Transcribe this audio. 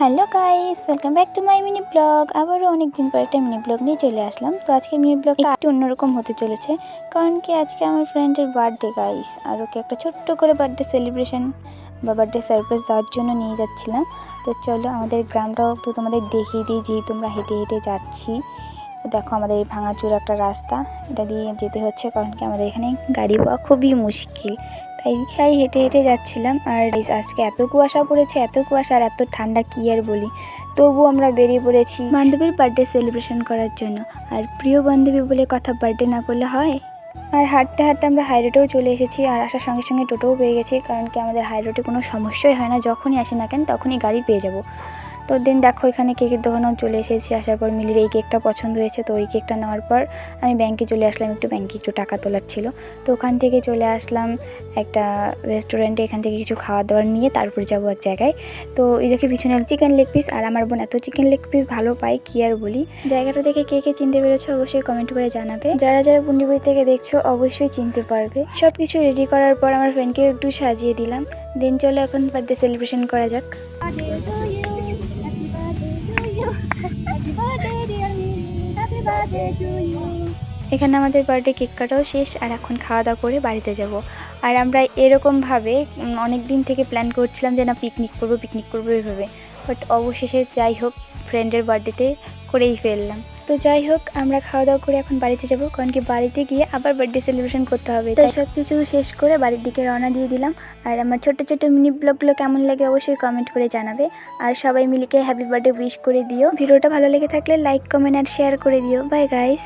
Hello guys, welcome back to my mini blog. আবারও অনেক দিন পর একটা মিনি ব্লগ নিয়ে চলে আসলাম। তো আজকে মিনি ব্লগটা একটু অন্যরকম হতে চলেছে, কারণ কি আজকে আমার ফ্রেন্ডের বার্থডে গাইস। আর ওকে একটা ছোট্ট করে বার্থডে সেলিব্রেশন বা বার্থডে সারপ্রাইজ দেওয়ার জন্য নিয়ে যাচ্ছিলাম। তো চলো আমাদের গ্রামটাও একটু তোমাদের দেখিয়ে দিই, যেহেতু আমরা হেঁটে হেঁটে যাচ্ছি। দেখো আমাদের এই ভাঙাচুর একটা রাস্তা, এটা দিয়ে যেতে হচ্ছে, কারণ কি আমাদের এখানে গাড়ি পাওয়া খুবই মুশকিল। তাই হেঁটে হেঁটে যাচ্ছিলাম। আর আজকে এত কুয়াশা পড়েছে, এত কুয়াশা আর এত ঠান্ডা কি আর বলি। তবু আমরা বেরিয়ে পড়েছি বান্ধবীর বার্থডে সেলিব্রেশন করার জন্য। আর প্রিয় বান্ধবী বলে কথা, বার্থডে না করলে হয়। আর হাঁটতে হাঁটতে আমরা হাই রোডেও চলে এসেছি, আর আসার সঙ্গে সঙ্গে টোটোও পেয়ে গেছি, কারণ কি আমাদের হাই রোডে কোনো সমস্যাই হয় না, যখনই আসি না কেন তখনই গাড়ি পেয়ে যাব। তো দিন দেখো এখানে কেকের দোকানেও চলে এসেছি। আসার পর মিলির এই কেকটা পছন্দ হয়েছে, তো ওই কেকটা নেওয়ার পর আমি ব্যাংকে চলে আসলাম, ব্যাংকে একটু টাকা তোলার ছিল। তো ওখান থেকে চলে আসলাম একটা রেস্টুরেন্টে, এখান থেকে কিছু খাওয়া দাওয়ার নিয়ে তারপরে যাবো এক জায়গায়। তো এই দেখে পিছনে চিকেন লেগ পিস, আর আমার বোন এত চিকেন লেগ পিস ভালো পাই কি আর বলি। জায়গাটা দেখে কে কে চিনতে পেরেছো অবশ্যই কমেন্ট করে জানাবে। যারা যারা পুন্ডিবাড়ি থেকে দেখছো অবশ্যই চিনতে পারবে। সব কিছু রেডি করার পর আমার ফ্রেন্ডকেও একটু সাজিয়ে দিলাম। দিন চলো এখন বার্থডে সেলিব্রেশন করা যাক। এখানে আমাদের বার্থডে কেক কাটাও শেষ, আর এখন খাওয়া দাওয়া করে বাড়িতে যাব। আর আমরা এরকমভাবে অনেক দিন থেকে প্ল্যান করছিলাম যে না পিকনিক করবো এইভাবে, বাট অবশেষে যাই হোক ফ্রেন্ডের বার্থডেতে করেই ফেললাম। তো যাই হোক আমরা খাওয়া দাওয়া করে এখন বাড়িতে যাব, কারণ কি বাড়িতে গিয়ে আবার বার্থডে সেলিব্রেশন করতে হবে। তাই সব কিছু শেষ করে বাড়ির দিকে রওনা দিয়ে দিলাম। আর আমার ছোট্ট ছোট্ট মিনি ব্লগগুলো কেমন লাগে অবশ্যই কমেন্ট করে জানাবে। আর সবাই মিলিকে হ্যাপি বার্থডে উইশ করে দিও। ভিডিওটা ভালো লেগে থাকলে লাইক, কমেন্ট আর শেয়ার করে দিও। Bye guys.